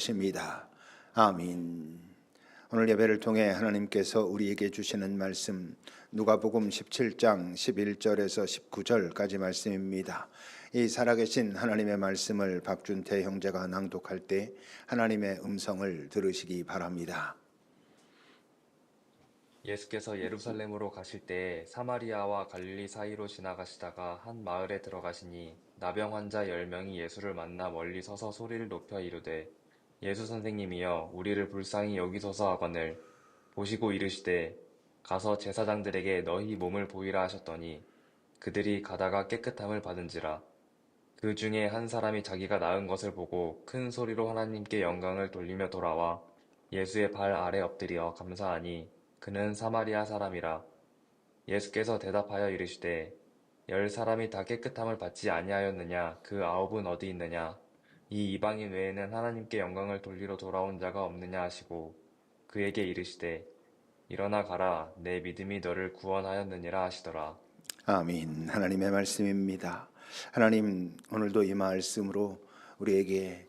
십니다. 아멘. 오늘 예배를 통해 하나님께서 우리에게 주시는 말씀 누가복음 17장 11절에서 19절까지 말씀입니다. 이 살아계신 하나님의 말씀을 박준태 형제가 낭독할 때 하나님의 음성을 들으시기 바랍니다. 예수께서 예루살렘으로 가실 때에 사마리아와 갈릴리 사이로 지나가시다가 한 마을에 들어가시니 나병 환자 10명이 예수를 만나 멀리 서서 소리를 높여 이르되 예수 선생님이여 우리를 불쌍히 여기소서 하거늘 보시고 이르시되 가서 제사장들에게 너희 몸을 보이라 하셨더니 그들이 가다가 깨끗함을 받은지라. 그 중에 한 사람이 자기가 나은 것을 보고 큰 소리로 하나님께 영광을 돌리며 돌아와 예수의 발 아래 엎드려 감사하니 그는 사마리아 사람이라. 예수께서 대답하여 이르시되 10사람이 다 깨끗함을 받지 아니하였느냐? 그 9은 어디 있느냐? 이 이방인 외에는 하나님께 영광을 돌리러 돌아온 자가 없느냐 하시고 그에게 이르시되 일어나 가라 내 믿음이 너를 구원하였느니라 하시더라. 아멘. 하나님의 말씀입니다. 하나님, 오늘도 이 말씀으로 우리에게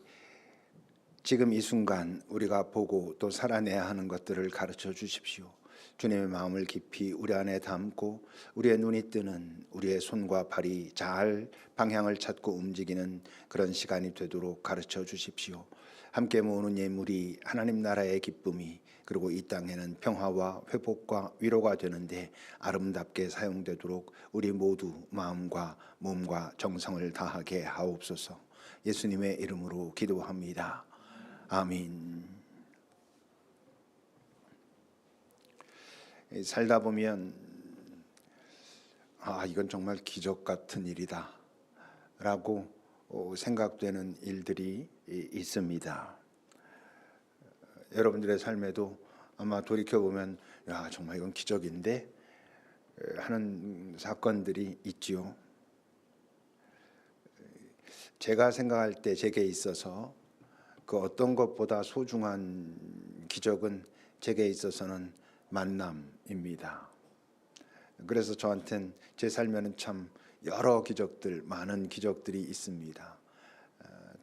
지금 이 순간 우리가 보고 또 살아내야 하는 것들을 가르쳐 주십시오. 주님의 마음을 깊이 우리 안에 담고 우리의 눈이 뜨는, 우리의 손과 발이 잘 방향을 찾고 움직이는 그런 시간이 되도록 가르쳐 주십시오. 함께 모으는 예물이 하나님 나라의 기쁨이, 그리고 이 땅에는 평화와 회복과 위로가 되는데 아름답게 사용되도록 우리 모두 마음과 몸과 정성을 다하게 하옵소서. 예수님의 이름으로 기도합니다. 아멘. 살다 보면 이건 정말 기적 같은 일이다 라고 생각되는 일들이 있습니다. 여러분들의 삶에도 아마 돌이켜보면 정말 이건 기적인데 하는 사건들이 있지요. 제가 생각할 때 제게 있어서 그 어떤 것보다 소중한 기적은 제게 있어서는 만남입니다. 그래서 저한테는 제 삶에는 참 여러 기적들, 많은 기적들이 있습니다.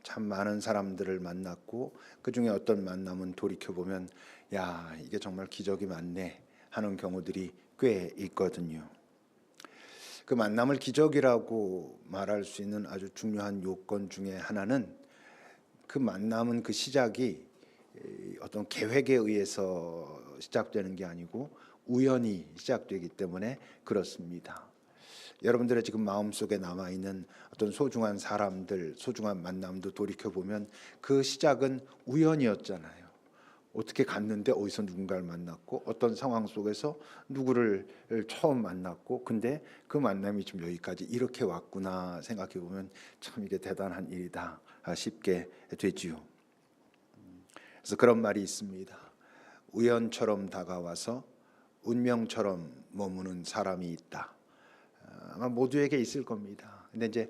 참 많은 사람들을 만났고 그 중에 어떤 만남은 돌이켜보면 이게 정말 기적이 많네 하는 경우들이 꽤 있거든요. 그 만남을 기적이라고 말할 수 있는 아주 중요한 요건 중에 하나는 그 만남은 그 시작이 어떤 계획에 의해서 시작되는 게 아니고 우연히 시작되기 때문에 그렇습니다. 여러분들의 지금 마음속에 남아있는 어떤 소중한 사람들, 소중한 만남도 돌이켜보면 그 시작은 우연이었잖아요. 어떻게 갔는데 어디서 누군가를 만났고 어떤 상황 속에서 누구를 처음 만났고 근데 그 만남이 지금 여기까지 이렇게 왔구나 생각해보면 참 이게 대단한 일이다 싶게 되지요. 그래서 그런 말이 있습니다. 우연처럼 다가와서 운명처럼 머무는 사람이 있다. 아마 모두에게 있을 겁니다. 근데 이제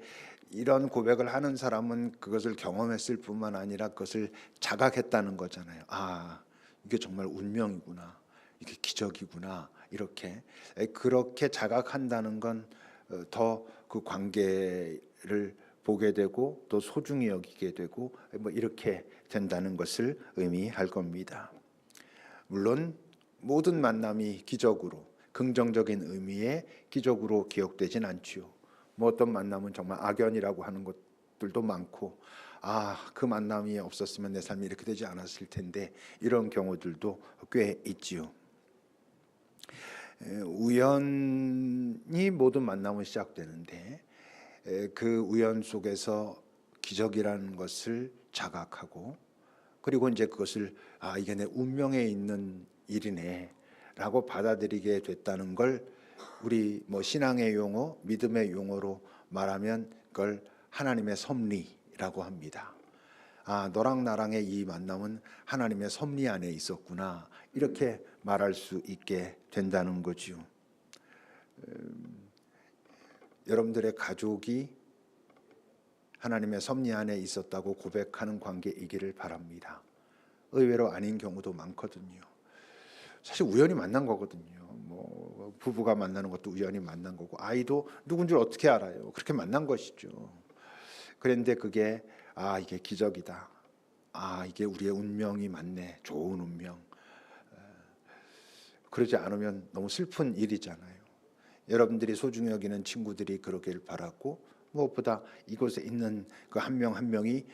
이런 고백을 하는 사람은 그것을 경험했을 뿐만 아니라 그것을 자각했다는 거잖아요. 이게 정말 운명이구나. 이게 기적이구나. 이렇게 그렇게 자각한다는 건 더 그 관계를 보게 되고 또 소중히 여기게 되고 이렇게 된다는 것을 의미할 겁니다. 물론 모든 만남이 기적으로, 긍정적인 의미의 기적으로 기억되진 않지요. 어떤 만남은 정말 악연이라고 하는 것들도 많고 그 만남이 없었으면 내 삶이 이렇게 되지 않았을 텐데 이런 경우들도 꽤 있지요. 우연히 모든 만남은 시작되는데 그 우연 속에서 기적이라는 것을 자각하고 그리고 이제 그것을 이게 내 운명에 있는 일이네 라고 받아들이게 됐다는 걸 우리 신앙의 용어, 믿음의 용어로 말하면 그걸 하나님의 섭리라고 합니다. 너랑 나랑의 이 만남은 하나님의 섭리 안에 있었구나 이렇게 말할 수 있게 된다는 거지요. 여러분들의 가족이 하나님의 섭리 안에 있었다고 고백하는 관계이기를 바랍니다. 의외로 아닌 경우도 많거든요. 사실 우연히 만난 거거든요. 부부가 만나는 것도 우연히 만난 거고 아이도 누군 줄 어떻게 알아요? 그렇게 만난 것이죠. 그런데 그게 이게 기적이다. 이게 우리의 운명이 맞네, 좋은 운명. 그러지 않으면 너무 슬픈 일이잖아요. 여러분들이 소중히 여기는 친구들이 그러길 바랐고, 무엇보다 이곳에 있는 그 한 명 한 명이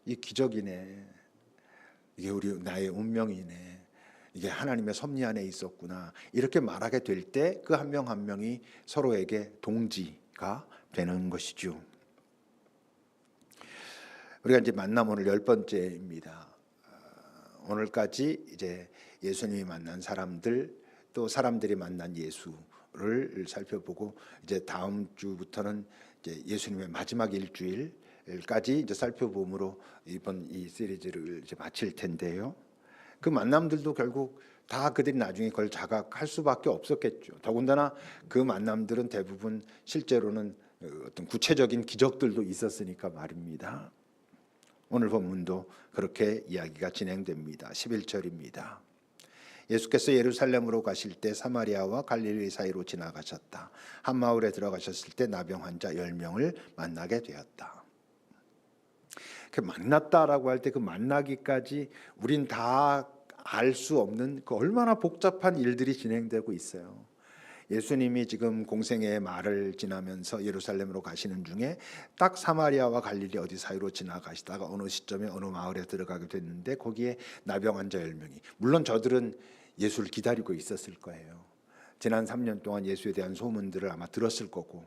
이 기적이네, 이게 나의 운명이네, 이게 하나님의 섭리 안에 있었구나, 이렇게 말하게 될 때 그 한 명 한 명이 서로에게 동지가 되는 것이죠. 우리가 이제 만남 오늘 10번째입니다. 오늘까지 이제 예수님이 만난 사람들, 또 사람들이 만난 예수를 살펴보고, 이제 다음 주부터는 이제 예수님의 마지막 일주일까지 이제 살펴봄으로 이번 이 시리즈를 이제 마칠 텐데요. 그 만남들도 결국 다 그들이 나중에 그걸 자각할 수밖에 없었겠죠. 더군다나 그 만남들은 대부분 실제로는 어떤 구체적인 기적들도 있었으니까 말입니다. 오늘 본문도 그렇게 이야기가 진행됩니다. 11절입니다. 예수께서 예루살렘으로 가실 때 사마리아와 갈릴리 사이로 지나가셨다. 한 마을에 들어가셨을 때 나병 환자 10명을 만나게 되었다. 그 만났다라고 할 때 그 만나기까지 우린 다 알 수 없는 그 얼마나 복잡한 일들이 진행되고 있어요. 예수님이 지금 공생애의 말을 지나면서 예루살렘으로 가시는 중에 딱 사마리아와 갈릴리 어디 사이로 지나가시다가 어느 시점에 어느 마을에 들어가게 됐는데, 거기에 나병 환자 10명이, 물론 저들은 예수를 기다리고 있었을 거예요. 지난 3년 동안 예수에 대한 소문들을 아마 들었을 거고,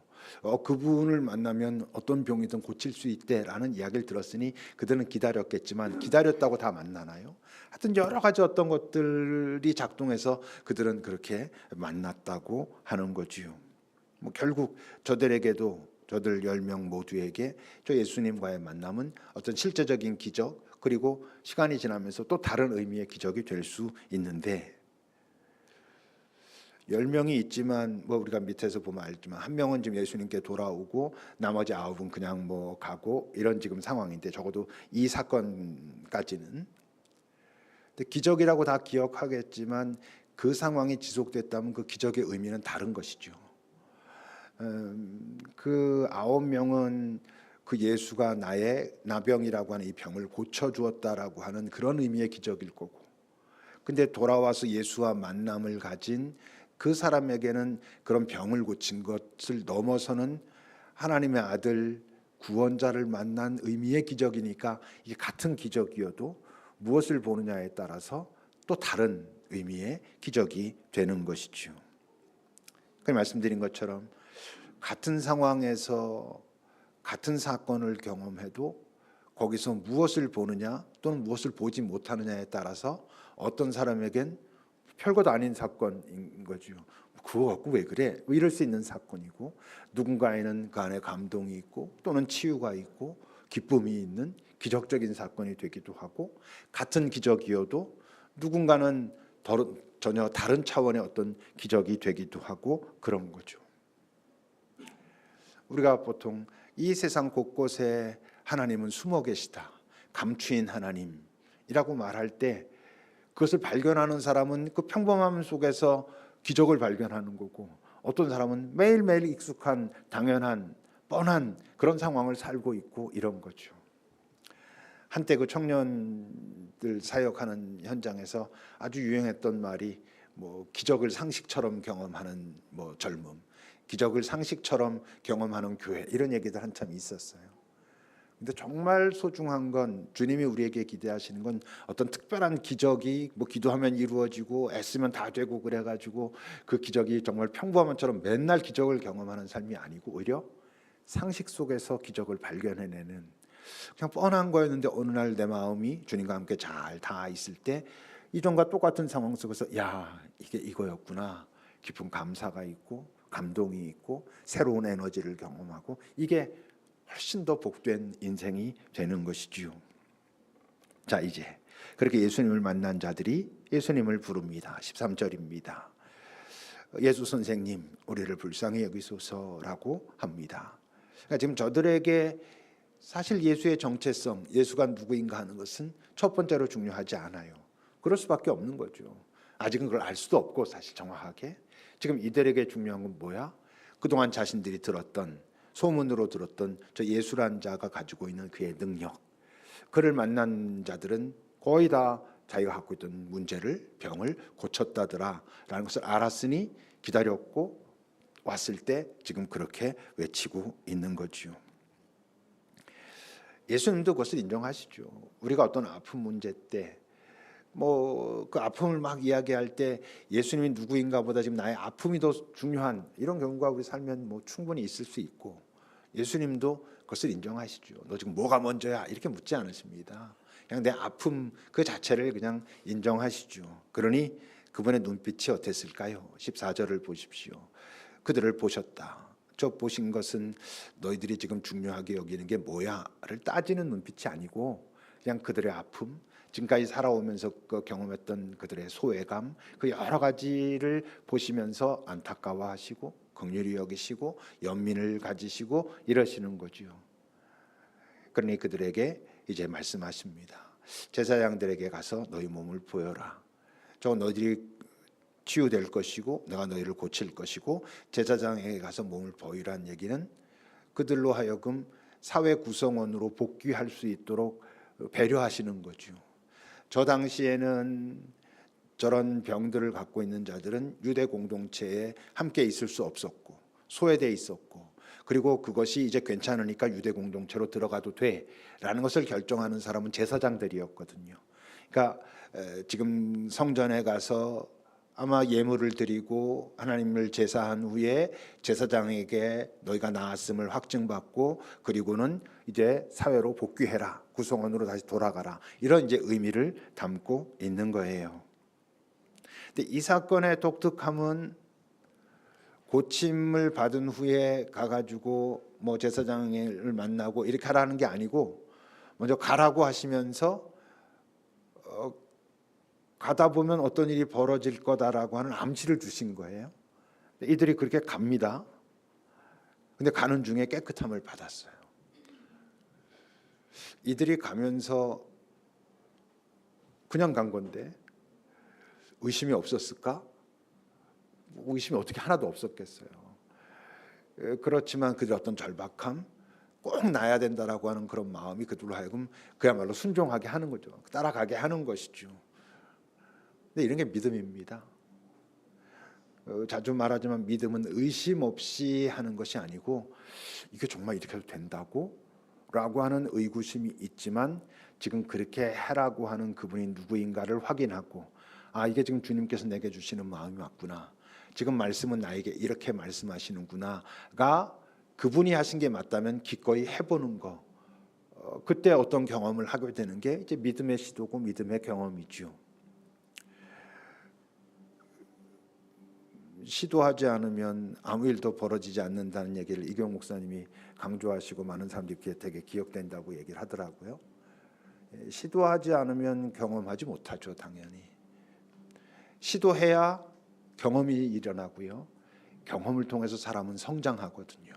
그분을 만나면 어떤 병이든 고칠 수 있대라는 이야기를 들었으니 그들은 기다렸겠지만, 기다렸다고 다 만나나요? 하여튼 여러 가지 어떤 것들이 작동해서 그들은 그렇게 만났다고 하는 거지요. 결국 저들에게도, 저들 10명 모두에게 저 예수님과의 만남은 어떤 실제적인 기적, 그리고 시간이 지나면서 또 다른 의미의 기적이 될 수 있는데, 10명이 있지만 우리가 밑에서 보면 알지만 한 명은 지금 예수님께 돌아오고 나머지 9은 그냥 가고, 이런 지금 상황인데, 적어도 이 사건까지는. 근데 기적이라고 다 기억하겠지만 그 상황이 지속됐다면 그 기적의 의미는 다른 것이죠. 그 9명은 그 예수가 나의 나병이라고 하는 이 병을 고쳐주었다라고 하는 그런 의미의 기적일 거고, 근데 돌아와서 예수와 만남을 가진 그 사람에게는 그런 병을 고친 것을 넘어서는 하나님의 아들 구원자를 만난 의미의 기적이니까, 이게 같은 기적이어도 무엇을 보느냐에 따라서 또 다른 의미의 기적이 되는 것이죠. 그 말씀드린 것처럼 같은 상황에서 같은 사건을 경험해도 거기서 무엇을 보느냐 또는 무엇을 보지 못하느냐에 따라서 어떤 사람에겐 별것 아닌 사건인 거죠. 그거 갖고 왜 그래? 이럴 수 있는 사건이고, 누군가에는 그 안에 감동이 있고 또는 치유가 있고 기쁨이 있는 기적적인 사건이 되기도 하고, 같은 기적이어도 누군가는 전혀 다른 차원의 어떤 기적이 되기도 하고 그런 거죠. 우리가 보통 이 세상 곳곳에 하나님은 숨어 계시다, 감추인 하나님이라고 말할 때, 그것을 발견하는 사람은 그 평범함 속에서 기적을 발견하는 거고, 어떤 사람은 매일매일 익숙한 당연한 뻔한 그런 상황을 살고 있고 이런 거죠. 한때 그 청년들 사역하는 현장에서 아주 유행했던 말이 기적을 상식처럼 경험하는 젊음, 기적을 상식처럼 경험하는 교회, 이런 얘기들 한참 있었어요. 근데 정말 소중한 건, 주님이 우리에게 기대하시는 건 어떤 특별한 기적이 기도하면 이루어지고 애쓰면 다 되고 그래가지고 그 기적이 정말 평범한 것처럼 맨날 기적을 경험하는 삶이 아니고, 오히려 상식 속에서 기적을 발견해내는, 그냥 뻔한 거였는데 어느 날 내 마음이 주님과 함께 잘 닿아 있을 때 이전과 똑같은 상황 속에서 이게 이거였구나, 깊은 감사가 있고 감동이 있고 새로운 에너지를 경험하고, 이게 훨씬 더 복된 인생이 되는 것이지요. 자, 이제 그렇게 예수님을 만난 자들이 예수님을 부릅니다. 13절입니다. 예수 선생님, 우리를 불쌍히 여기소서라고 합니다. 그러니까 지금 저들에게 사실 예수의 정체성, 예수가 누구인가 하는 것은 첫 번째로 중요하지 않아요. 그럴 수밖에 없는 거죠. 아직은 그걸 알 수도 없고, 사실 정확하게. 지금 이들에게 중요한 건 뭐야? 그동안 자신들이 들었던, 소문으로 들었던 저 예수란 자가 가지고 있는 그의 능력, 그를 만난 자들은 거의 다 자기가 갖고 있던 문제를, 병을 고쳤다더라라는 것을 알았으니 기다렸고 왔을 때 지금 그렇게 외치고 있는 거지요. 예수님도 그것을 인정하시죠. 우리가 어떤 아픈 문제 때 뭐 그 아픔을 막 이야기할 때 예수님이 누구인가 보다 지금 나의 아픔이 더 중요한 이런 경우가 우리 살면 뭐 충분히 있을 수 있고, 예수님도 그것을 인정하시죠. 너 지금 뭐가 먼저야? 이렇게 묻지 않으십니다. 그냥 내 아픔 그 자체를 그냥 인정하시죠. 그러니 그분의 눈빛이 어땠을까요? 14절을 보십시오. 그들을 보셨다. 저 보신 것은 너희들이 지금 중요하게 여기는 게 뭐야를 따지는 눈빛이 아니고 그냥 그들의 아픔, 지금까지 살아오면서 그 경험했던 그들의 소외감, 그 여러 가지를 보시면서 안타까워하시고 긍휼히 여기시고 연민을 가지시고 이러시는 거지요. 그러니 그들에게 이제 말씀하십니다. 제사장들에게 가서 너희 몸을 보여라. 저 너희들이 치유될 것이고 내가 너희를 고칠 것이고, 제사장에게 가서 몸을 보이라는 얘기는 그들로 하여금 사회 구성원으로 복귀할 수 있도록 배려하시는 거죠. 저 당시에는 저런 병들을 갖고 있는 자들은 유대 공동체에 함께 있을 수 없었고 소외돼 있었고, 그리고 그것이 이제 괜찮으니까 유대 공동체로 들어가도 돼라는 것을 결정하는 사람은 제사장들이었거든요. 그러니까 지금 성전에 가서 아마 예물을 드리고 하나님을 제사한 후에 제사장에게 너희가 나았음을 확증받고 그리고는 이제 사회로 복귀해라, 구성원으로 다시 돌아가라, 이런 이제 의미를 담고 있는 거예요. 근데 이 사건의 독특함은 고침을 받은 후에 가가지고 뭐 제사장을 만나고 이렇게 하라는 게 아니고 먼저 가라고 하시면서 가다 보면 어떤 일이 벌어질 거다라고 하는 암시를 주신 거예요. 이들이 그렇게 갑니다. 근데 가는 중에 깨끗함을 받았어요. 이들이 가면서 그냥 간 건데 의심이 없었을까? 의심이 어떻게 하나도 없었겠어요. 그렇지만 그들 어떤 절박함, 꼭 나야 된다라고 하는 그런 마음이 그들로 하여금 그야말로 순종하게 하는 거죠. 따라가게 하는 것이죠. 근데 이런 게 믿음입니다. 자주 말하지만 믿음은 의심 없이 하는 것이 아니고 이게 정말 이렇게 해도 된다고? 라고 하는 의구심이 있지만 지금 그렇게 해라고 하는 그분이 누구인가를 확인하고, 아, 이게 지금 주님께서 내게 주시는 마음이 맞구나, 지금 말씀은 나에게 이렇게 말씀하시는구나가 그분이 하신 게 맞다면 기꺼이 해보는 거, 그때 어떤 경험을 하게 되는 게 이제 믿음의 시도고 믿음의 경험이죠. 시도하지 않으면 아무 일도 벌어지지 않는다는 얘기를 이경 목사님이 강조하시고 많은 사람들이 되게 기억된다고 얘기를 하더라고요. 시도하지 않으면 경험하지 못하죠. 당연히 시도해야 경험이 일어나고요, 경험을 통해서 사람은 성장하거든요.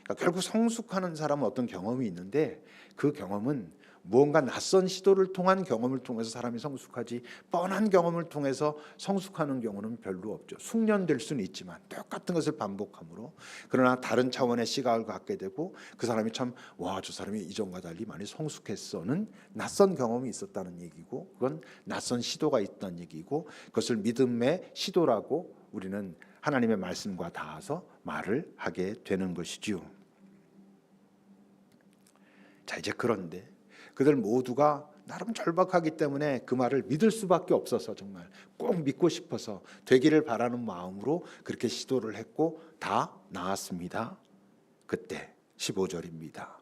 그러니까 결국 성숙하는 사람은 어떤 경험이 있는데 그 경험은 무언가 낯선 시도를 통한 경험을 통해서 사람이 성숙하지, 뻔한 경험을 통해서 성숙하는 경우는 별로 없죠. 숙련될 수는 있지만 똑같은 것을 반복함으로, 그러나 다른 차원의 시각을 갖게 되고 그 사람이 참, 와, 저 사람이 이전과 달리 많이 성숙했어는 낯선 경험이 있었다는 얘기고, 그건 낯선 시도가 있다는 얘기고, 그것을 믿음의 시도라고 우리는 하나님의 말씀과 닿아서 말을 하게 되는 것이지요. 자, 이제 그런데 그들 모두가 나름 절박하기 때문에 그 말을 믿을 수밖에 없어서, 정말 꼭 믿고 싶어서 되기를 바라는 마음으로 그렇게 시도를 했고 다 나았습니다. 그때 15절입니다.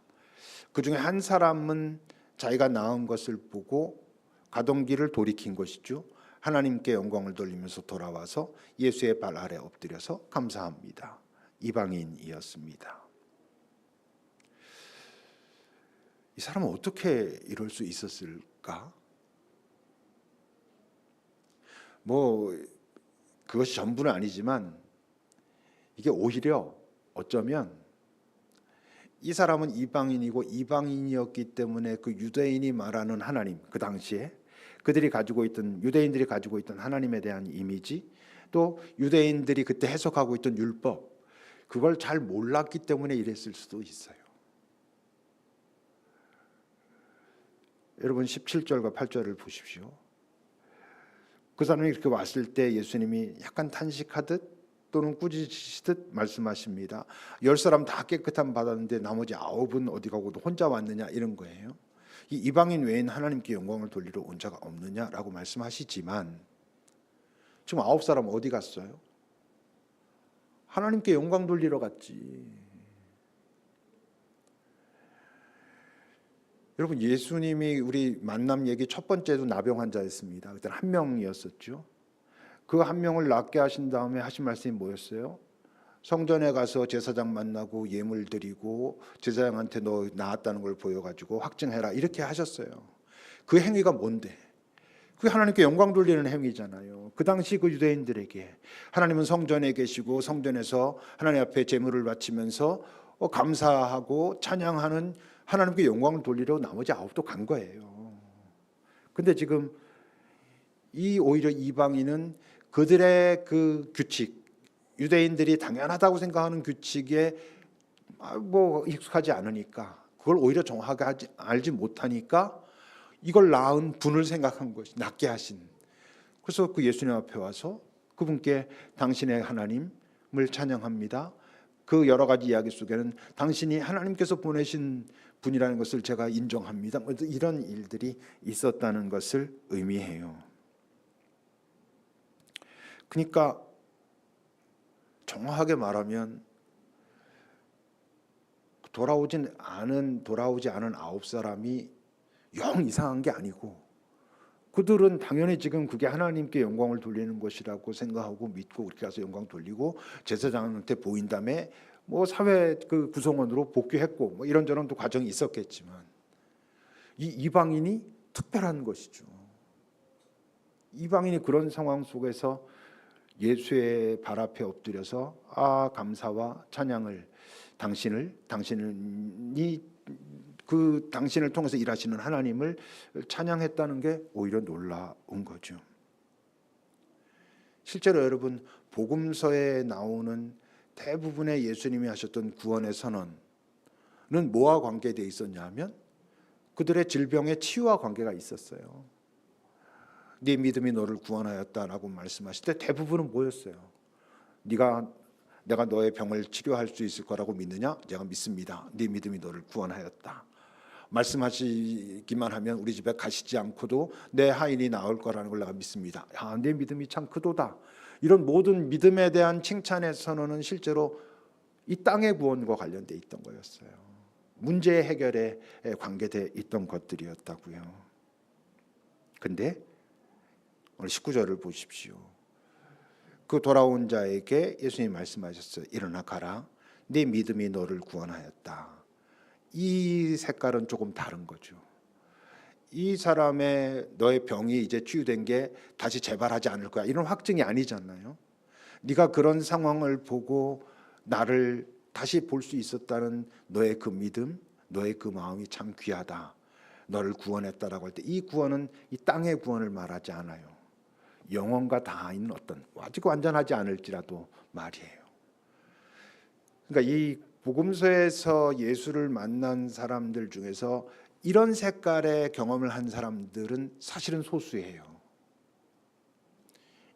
그 중에 한 사람은 자기가 나은 것을 보고 가던 길을 돌이킨 것이죠. 하나님께 영광을 돌리면서 돌아와서 예수의 발 아래 엎드려서 감사합니다. 이방인이었습니다. 이 사람은 어떻게 이럴 수 있었을까? 뭐 그것이 전부는 아니지만 이게 오히려 어쩌면 이 사람은 이방인이고 이방인이었기 때문에 그 유대인이 말하는 하나님, 그 당시에 그들이 가지고 있던, 유대인들이 가지고 있던 하나님에 대한 이미지, 또 유대인들이 그때 해석하고 있던 율법, 그걸 잘 몰랐기 때문에 이랬을 수도 있어요. 여러분 17절과 8절을 보십시오. 그 사람이 이렇게 왔을 때 예수님이 약간 탄식하듯 또는 꾸짖으시듯 말씀하십니다. 10사람 다 깨끗함 받았는데 나머지 9은 어디 가고 혼자 왔느냐 이런 거예요. 이 이방인 외엔 하나님께 영광을 돌리러 온 자가 없느냐라고 말씀하시지만 지금 9사람 어디 갔어요? 하나님께 영광 돌리러 갔지. 여러분 예수님이 우리 만남 얘기 첫 번째도 나병 환자였습니다. 그때는 한 명이었었죠. 그 한 명을 낫게 하신 다음에 하신 말씀이 뭐였어요? 성전에 가서 제사장 만나고 예물 드리고 제사장한테 너 나았다는 걸 보여가지고 확증해라 이렇게 하셨어요. 그 행위가 뭔데? 그게 하나님께 영광 돌리는 행위잖아요. 그 당시 그 유대인들에게 하나님은 성전에 계시고 성전에서 하나님 앞에 제물을 바치면서 감사하고 찬양하는 하나님께 영광을 돌리러 나머지 9도 간 거예요. 근데 지금 오히려 이방인은 그들의 그 규칙, 유대인들이 당연하다고 생각하는 규칙에 익숙하지 않으니까 그걸 오히려 정확하게 알지 못하니까 이걸 낳은 분을 생각한 것이 낫게 하신. 그래서 그 예수님 앞에 와서 그분께 당신의 하나님을 찬양합니다. 그 여러 가지 이야기 속에는 당신이 하나님께서 보내신 분이라는 것을 제가 인정합니다. 이런 일들이 있었다는 것을 의미해요. 그러니까 정확하게 말하면 돌아오지 않은 9사람이 영 이상한 게 아니고 그들은 당연히 지금 그게 하나님께 영광을 돌리는 것이라고 생각하고 믿고 그렇게 가서 영광 돌리고 제사장한테 보인 다음에 사회 그 구성원으로 복귀했고 이런저런 또 과정이 있었겠지만 이 이방인이 특별한 것이죠. 이방인이 그런 상황 속에서 예수의 발 앞에 엎드려서 감사와 찬양을 당신이 그 당신을 통해서 일하시는 하나님을 찬양했다는 게 오히려 놀라운 거죠. 실제로 여러분 복음서에 나오는 대부분의 예수님이 하셨던 구원의 선언은 뭐와 관계되어 있었냐 하면 그들의 질병의 치유와 관계가 있었어요. 네 믿음이 너를 구원하였다라고 말씀하실 때 대부분은 뭐였어요? 내가 너의 병을 치료할 수 있을 거라고 믿느냐? 내가 믿습니다. 네 믿음이 너를 구원하였다. 말씀하시기만 하면 우리 집에 가시지 않고도 내 하인이 나을 거라는 걸 내가 믿습니다. 내 믿음이 참 크도다. 이런 모든 믿음에 대한 칭찬의 선언은 실제로 이 땅의 구원과 관련돼 있던 거였어요. 문제 해결에 관계돼 있던 것들이었다고요. 근데 오늘 19절을 보십시오. 그 돌아온 자에게 예수님이 말씀하셨어요. 일어나 가라. 네 믿음이 너를 구원하였다. 이 색깔은 조금 다른 거죠. 이 사람의 너의 병이 이제 치유된 게 다시 재발하지 않을 거야. 이런 확증이 아니잖아요. 네가 그런 상황을 보고 나를 다시 볼 수 있었다는 너의 그 믿음, 너의 그 마음이 참 귀하다. 너를 구원했다라고 할 때 이 구원은 이 땅의 구원을 말하지 않아요. 영원과 다인 어떤 아직 완전하지 않을지라도 말이에요. 그러니까 이 복음서에서 예수를 만난 사람들 중에서 이런 색깔의 경험을 한 사람들은 사실은 소수예요.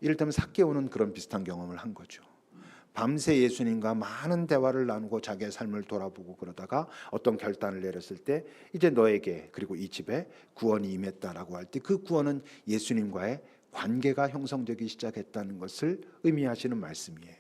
이를테면 삭개오는 그런 비슷한 경험을 한 거죠. 밤새 예수님과 많은 대화를 나누고 자기의 삶을 돌아보고 그러다가 어떤 결단을 내렸을 때 이제 너에게 그리고 이 집에 구원이 임했다라고 할 때 그 구원은 예수님과의 관계가 형성되기 시작했다는 것을 의미하시는 말씀이에요.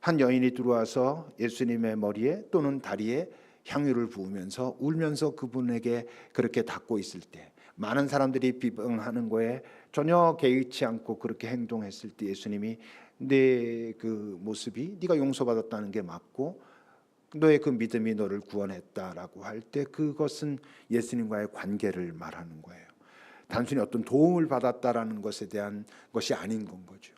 한 여인이 들어와서 예수님의 머리에 또는 다리에 향유를 부으면서 울면서 그분에게 그렇게 닦고 있을 때 많은 사람들이 비방하는 거에 전혀 개의치 않고 그렇게 행동했을 때 예수님이 내 그 모습이 네가 용서받았다는 게 맞고 너의 그 믿음이 너를 구원했다라고 할 때 그것은 예수님과의 관계를 말하는 거예요. 단순히 어떤 도움을 받았다라는 것에 대한 것이 아닌 건 거죠.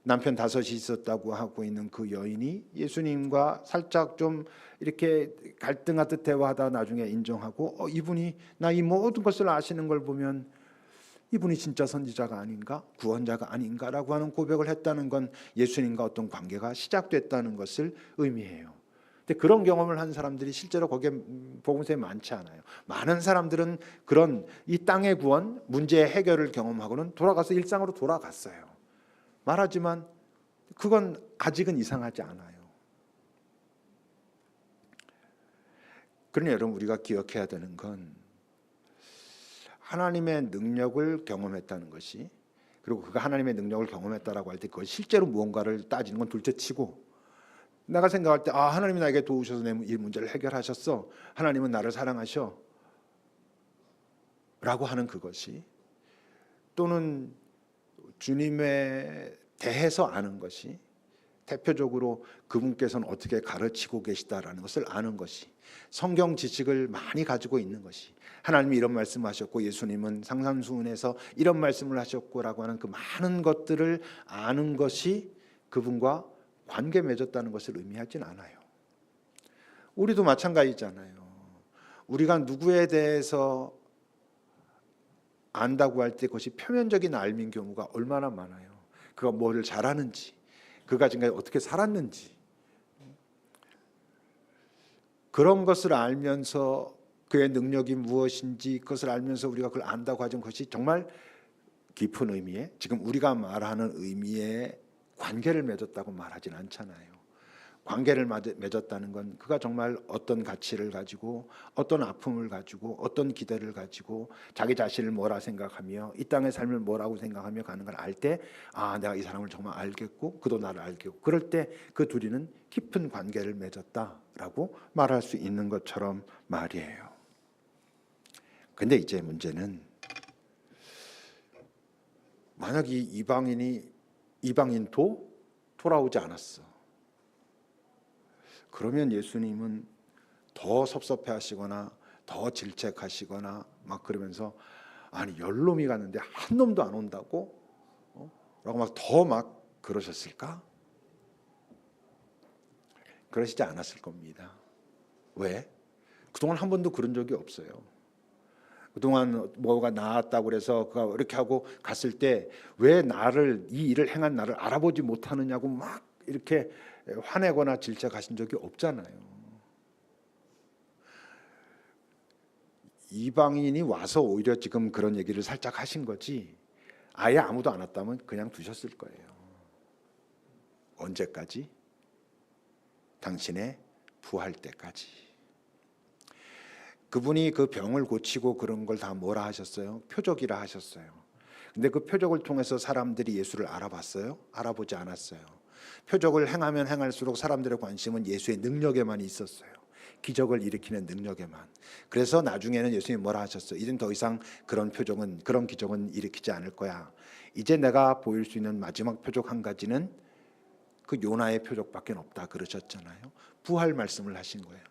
남편 5이 있었다고 하고 있는 그 여인이 예수님과 살짝 좀 이렇게 갈등하듯 대화하다 나중에 인정하고 이분이 나 이 모든 것을 아시는 걸 보면 이분이 진짜 선지자가 아닌가? 구원자가 아닌가라고 하는 고백을 했다는 건 예수님과 어떤 관계가 시작됐다는 것을 의미해요. 근데 그런 경험을 한 사람들이 실제로 거기에 복음서에 많지 않아요. 많은 사람들은 그런 이 땅의 구원, 문제의 해결을 경험하고는 돌아가서 일상으로 돌아갔어요. 말하지만 그건 아직은 이상하지 않아요. 그러니 여러분, 우리가 기억해야 되는 건 하나님의 능력을 경험했다는 것이, 그리고 그가 하나님의 능력을 경험했다라고 할 때 그것이 실제로 무언가를 따지는 건 둘째치고, 내가 생각할 때 하나님이 나에게 도우셔서 이 문제를 해결하셨어, 하나님은 나를 사랑하셔 라고 하는 그것이, 또는 주님에 대해서 아는 것이, 대표적으로 그분께서는 어떻게 가르치고 계시다라는 것을 아는 것이, 성경 지식을 많이 가지고 있는 것이, 하나님이 이런 말씀하셨고 예수님은 상산수훈에서 이런 말씀을 하셨고라고 하는 그 많은 것들을 아는 것이 그분과 관계 맺었다는 것을 의미하진 않아요. 우리도 마찬가지잖아요. 우리가 누구에 대해서 안다고 할 때 그것이 표면적인 알민 경우가 얼마나 많아요. 그가 뭐를 잘하는지, 그가 지금까지 어떻게 살았는지, 그런 것을 알면서 그의 능력이 무엇인지 그것을 알면서 우리가 그걸 안다고 하는 것이 정말 깊은 의미의, 지금 우리가 말하는 의미의 관계를 맺었다고 말하진 않잖아요. 관계를 맺었다는 건 그가 정말 어떤 가치를 가지고, 어떤 아픔을 가지고, 어떤 기대를 가지고, 자기 자신을 뭐라 생각하며 이 땅의 삶을 뭐라고 생각하며 가는 걸 알 때, 내가 이 사람을 정말 알겠고 그도 나를 알겠고, 그럴 때 그 둘이는 깊은 관계를 맺었다라고 말할 수 있는 것처럼 말이에요. 근데 이제 문제는, 만약 이 이방인도 돌아오지 않았어, 그러면 예수님은 더 섭섭해하시거나 더 질책하시거나 막 그러면서, 아니 열놈이 갔는데 한 놈도 안 온다고? 라고 막 더 막 그러셨을까? 그러시지 않았을 겁니다. 왜? 그동안 한 번도 그런 적이 없어요. 그동안 뭐가 나았다고 그래서 그가 이렇게 하고 갔을 때 왜 이 일을 행한 나를 알아보지 못하느냐고 막 이렇게 화내거나 질책하신 적이 없잖아요. 이방인이 와서 오히려 지금 그런 얘기를 살짝 하신 거지, 아예 아무도 안 왔다면 그냥 두셨을 거예요. 언제까지? 당신의 부활 때까지. 그분이 그 병을 고치고 그런 걸 다 뭐라 하셨어요? 표적이라 하셨어요. 근데 그 표적을 통해서 사람들이 예수를 알아봤어요? 알아보지 않았어요. 표적을 행하면 행할수록 사람들의 관심은 예수의 능력에만 있었어요. 기적을 일으키는 능력에만. 그래서 나중에는 예수님이 뭐라 하셨어요? 이젠 더 이상 그런 기적은 일으키지 않을 거야. 이제 내가 보일 수 있는 마지막 표적 한 가지는 그 요나의 표적밖에 없다 그러셨잖아요. 부활 말씀을 하신 거예요.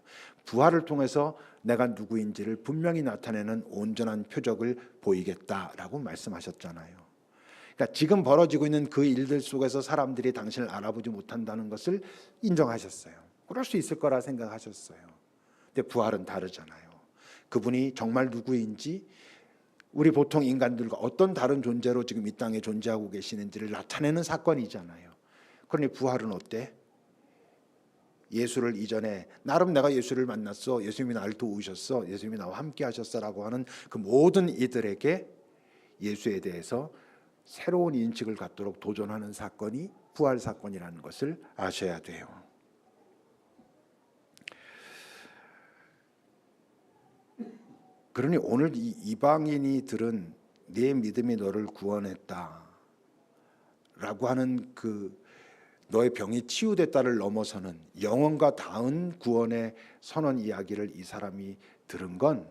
부활을 통해서 내가 누구인지를 분명히 나타내는 온전한 표적을 보이겠다라고 말씀하셨잖아요. 그러니까 지금 벌어지고 있는 그 일들 속에서 사람들이 당신을 알아보지 못한다는 것을 인정하셨어요. 그럴 수 있을 거라 생각하셨어요. 근데 부활은 다르잖아요. 그분이 정말 누구인지, 우리 보통 인간들과 어떤 다른 존재로 지금 이 땅에 존재하고 계시는지를 나타내는 사건이잖아요. 그러니 부활은 어때? 예수를 이전에 나름 내가 예수를 만났어, 예수님이 나를 도우셨어, 예수님이 나와 함께 하셨어라고 하는 그 모든 이들에게 예수에 대해서 새로운 인식을 갖도록 도전하는 사건이 부활 사건이라는 것을 아셔야 돼요. 그러니 오늘 이 이방인이들은 내 믿음이 너를 구원했다 라고 하는 그 너의 병이 치유됐다를 넘어서는 영원과 닿은 구원의 선언 이야기를 이 사람이 들은 건,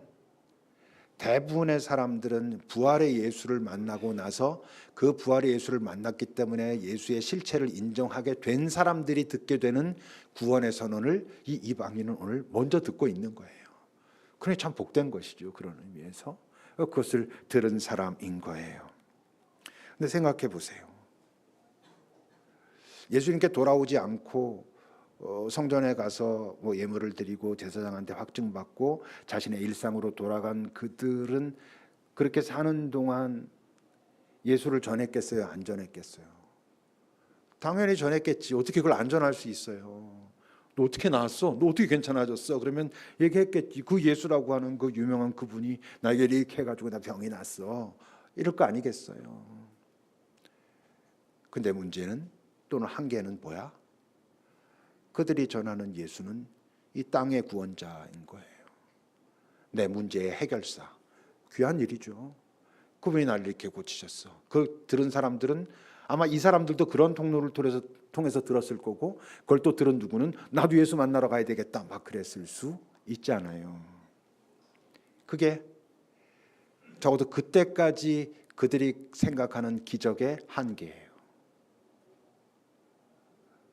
대부분의 사람들은 부활의 예수를 만나고 나서 그 부활의 예수를 만났기 때문에 예수의 실체를 인정하게 된 사람들이 듣게 되는 구원의 선언을 이 이방인은 오늘 먼저 듣고 있는 거예요. 그러니 참 복된 것이죠. 그런 의미에서 그것을 들은 사람인 거예요. 근데 생각해 보세요. 예수님께 돌아오지 않고 성전에 가서 뭐 예물을 드리고 제사장한테 확증받고 자신의 일상으로 돌아간 그들은 그렇게 사는 동안 예수를 전했겠어요? 안 전했겠어요? 당연히 전했겠지. 어떻게 그걸 안 전할 수 있어요? 너 어떻게 나았어? 너 어떻게 괜찮아졌어? 그러면 얘기했겠지. 그 예수라고 하는 그 유명한 그분이 나에게 이렇게 해가지고 나 병이 났어. 이럴 거 아니겠어요. 근데 문제는 또는 한계는 뭐야? 그들이 전하는 예수는 이 땅의 구원자인 거예요. 내 문제의 해결사. 귀한 일이죠. 그분이 나를 이렇게 고치셨어. 그 들은 사람들은 아마 이 사람들도 그런 통로를 통해서 들었을 거고, 그걸 또 들은 누구는 나도 예수 만나러 가야 되겠다 막 그랬을 수 있잖아요. 그게 적어도 그때까지 그들이 생각하는 기적의 한계예요.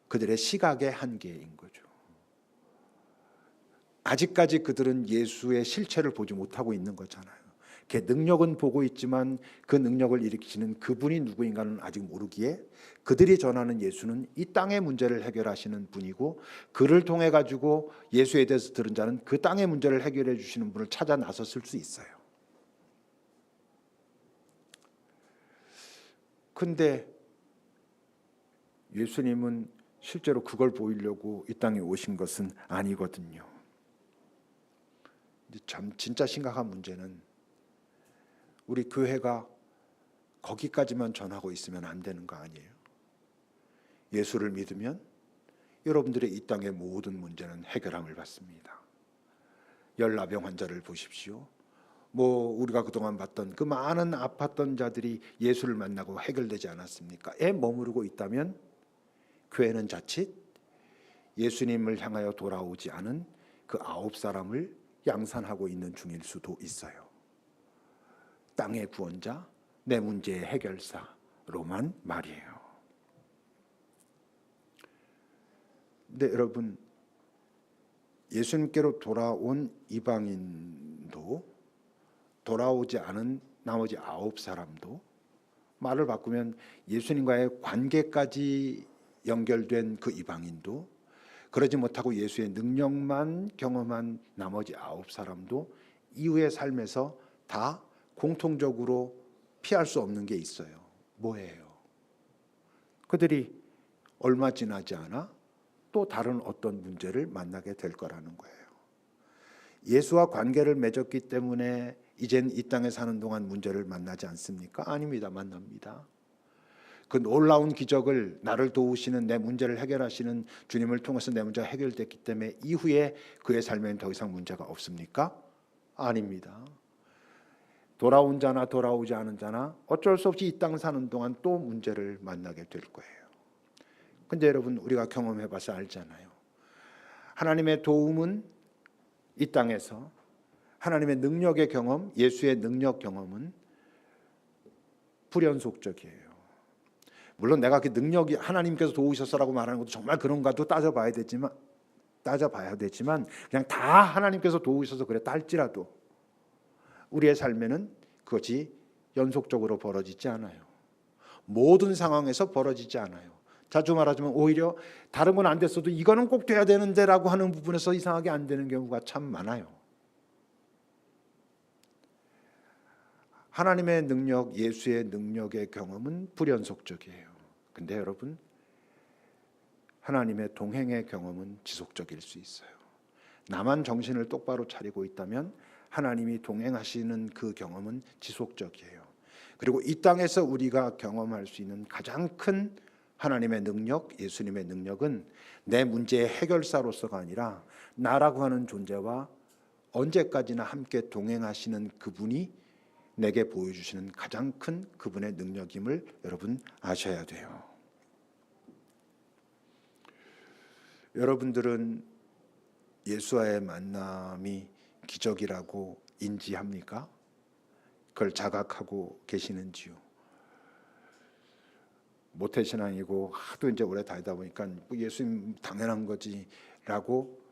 그들의 시각의 한계인 거죠. 아직까지 그들은 예수의 실체를 보지 못하고 있는 거잖아요. 걔 능력은 보고 있지만 그 능력을 일으키시는 그분이 누구인가는 아직 모르기에 그들이 전하는 예수는 이 땅의 문제를 해결하시는 분이고, 그를 통해 가지고 예수에 대해서 들은 자는 그 땅의 문제를 해결해 주시는 분을 찾아 나섰을 수 있어요. 근데 예수님은 실제로 그걸 보이려고 이 땅에 오신 것은 아니거든요. 참 진짜 심각한 문제는 우리 교회가 거기까지만 전하고 있으면 안 되는 거 아니에요? 예수를 믿으면 여러분들의 이 땅의 모든 문제는 해결함을 받습니다. 열나병 환자를 보십시오. 우리가 그동안 봤던 그 많은 아팠던 자들이 예수를 만나고 해결되지 않았습니까? 에 머무르고 있다면 교회는 자칫 예수님을 향하여 돌아오지 않은 그 9사람을 양산하고 있는 중일 수도 있어요. 땅의 구원자, 내 문제의 해결사로만 말이에요. 근데 여러분, 예수님께로 돌아온 이방인도 돌아오지 않은 나머지 9사람도, 말을 바꾸면 예수님과의 관계까지 연결된 그 이방인도, 그러지 못하고 예수의 능력만 경험한 나머지 9사람도 이후의 삶에서 다 공통적으로 피할 수 없는 게 있어요. 뭐예요? 그들이 얼마 지나지 않아 또 다른 어떤 문제를 만나게 될 거라는 거예요. 예수와 관계를 맺었기 때문에 이젠 이 땅에 사는 동안 문제를 만나지 않습니까? 아닙니다. 만납니다. 그 놀라운 기적을, 나를 도우시는, 내 문제를 해결하시는 주님을 통해서 내 문제가 해결됐기 때문에 이후에 그의 삶에는 더 이상 문제가 없습니까? 아닙니다. 돌아온 자나 돌아오지 않은 자나 어쩔 수 없이 이 땅 사는 동안 또 문제를 만나게 될 거예요. 근데 여러분, 우리가 경험해봐서 알잖아요. 하나님의 도움은 이 땅에서, 하나님의 능력의 경험, 예수의 능력 경험은 불연속적이에요. 물론 내가 그 능력이 하나님께서 도우셨어라고 말하는 것도 정말 그런가도 따져봐야 되지만 그냥 다 하나님께서 도우셔서 그랬다 할지라도 우리의 삶에는 그것이 연속적으로 벌어지지 않아요. 모든 상황에서 벌어지지 않아요. 자주 말하자면 오히려 다른 건 안 됐어도 이거는 꼭 돼야 되는데 라고 하는 부분에서 이상하게 안 되는 경우가 참 많아요. 하나님의 능력, 예수의 능력의 경험은 불연속적이에요. 근데 여러분, 하나님의 동행의 경험은 지속적일 수 있어요. 나만 정신을 똑바로 차리고 있다면 하나님이 동행하시는 그 경험은 지속적이에요. 그리고 이 땅에서 우리가 경험할 수 있는 가장 큰 하나님의 능력, 예수님의 능력은 내 문제의 해결사로서가 아니라 나라고 하는 존재와 언제까지나 함께 동행하시는 그분이 내게 보여주시는 가장 큰 그분의 능력임을 여러분 아셔야 돼요. 여러분들은 예수와의 만남이 기적이라고 인지합니까? 그걸 자각하고 계시는지요? 모태신앙이고 하도 이제 오래 다니다 보니까 예수님 당연한 거지라고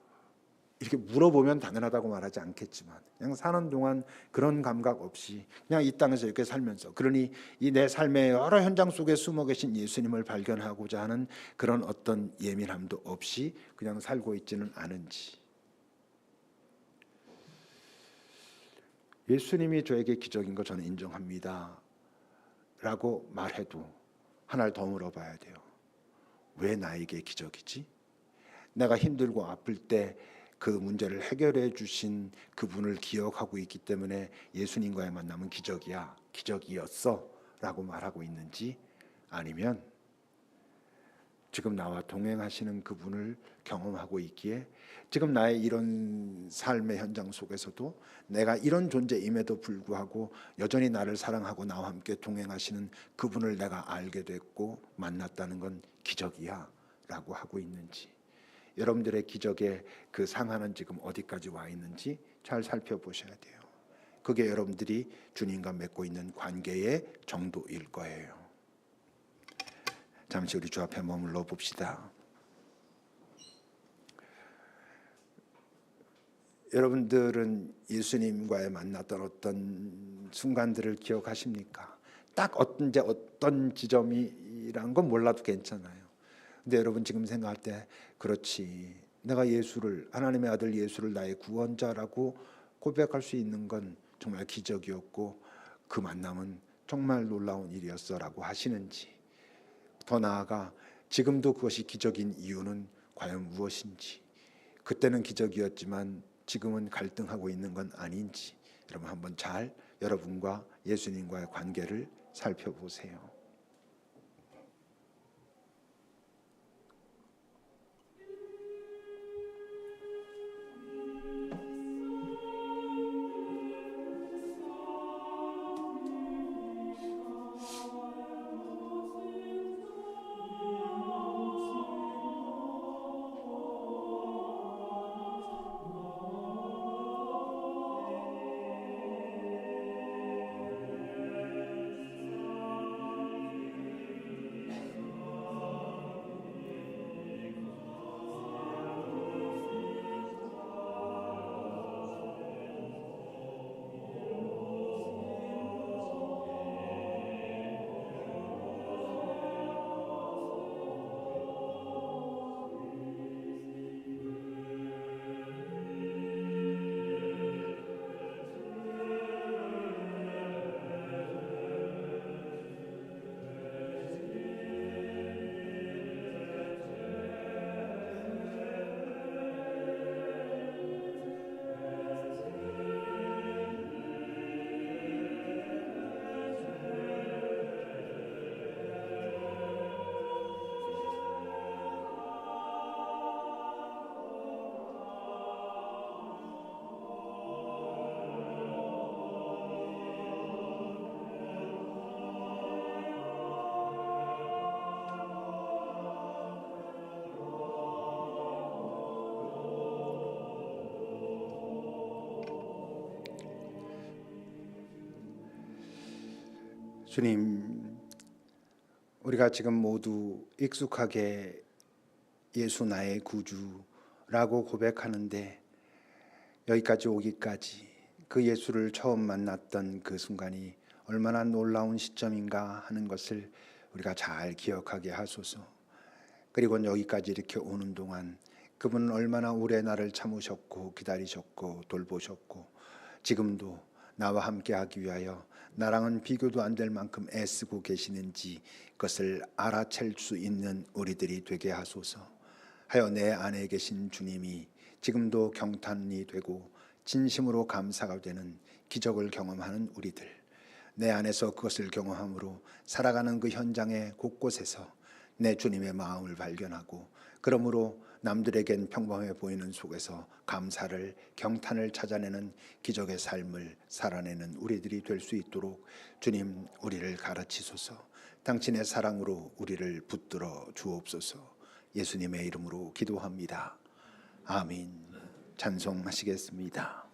이렇게 물어보면 당연하다고 말하지 않겠지만 그냥 사는 동안 그런 감각 없이 그냥 이 땅에서 이렇게 살면서, 그러니 이 내 삶의 여러 현장 속에 숨어 계신 예수님을 발견하고자 하는 그런 어떤 예민함도 없이 그냥 살고 있지는 않은지. 예수님이 저에게 기적인 거 저는 인정합니다 라고 말해도 하나를 더 물어봐야 돼요. 왜 나에게 기적이지? 내가 힘들고 아플 때 그 문제를 해결해 주신 그분을 기억하고 있기 때문에 예수님과의 만남은 기적이야, 기적이었어 라고 말하고 있는지, 아니면 지금 나와 동행하시는 그분을 경험하고 있기에 지금 나의 이런 삶의 현장 속에서도 내가 이런 존재임에도 불구하고 여전히 나를 사랑하고 나와 함께 동행하시는 그분을 내가 알게 됐고 만났다는 건 기적이야 라고 하고 있는지, 여러분들의 기적의 그 상한은 지금 어디까지 와 있는지 잘 살펴보셔야 돼요. 그게 여러분들이 주님과 맺고 있는 관계의 정도일 거예요. 잠시 우리 주 앞에 머물러 봅시다. 여러분들은 예수님과의 만났던 어떤 순간들을 기억하십니까? 딱 언제 어떤 지점이란 건 몰라도 괜찮아요. 근데 여러분 지금 생각할 때, 그렇지, 내가 예수를, 하나님의 아들 예수를 나의 구원자라고 고백할 수 있는 건 정말 기적이었고 그 만남은 정말 놀라운 일이었어라고 하시는지, 더 나아가 지금도 그것이 기적인 이유는 과연 무엇인지, 그때는 기적이었지만 지금은 갈등하고 있는 건 아닌지, 여러분 한번 잘 여러분과 예수님과의 관계를 살펴보세요. 주님, 우리가 지금 모두 익숙하게 예수 나의 구주라고 고백하는데, 여기까지 오기까지 그 예수를 처음 만났던 그 순간이 얼마나 놀라운 시점인가 하는 것을 우리가 잘 기억하게 하소서. 그리고 여기까지 이렇게 오는 동안 그분은 얼마나 오래 나를 참으셨고 기다리셨고 돌보셨고, 지금도 나와 함께하기 위하여 나랑은 비교도 안 될 만큼 애쓰고 계시는지 그것을 알아챌 수 있는 우리들이 되게 하소서. 하여 내 안에 계신 주님이 지금도 경탄이 되고 진심으로 감사가 되는 기적을 경험하는 우리들, 내 안에서 그것을 경험함으로 살아가는 그 현장의 곳곳에서 내 주님의 마음을 발견하고, 그러므로 남들에겐 평범해 보이는 속에서 감사를, 경탄을 찾아내는 기적의 삶을 살아내는 우리들이 될 수 있도록 주님 우리를 가르치소서. 당신의 사랑으로 우리를 붙들어 주옵소서. 예수님의 이름으로 기도합니다. 아멘. 찬송하시겠습니다.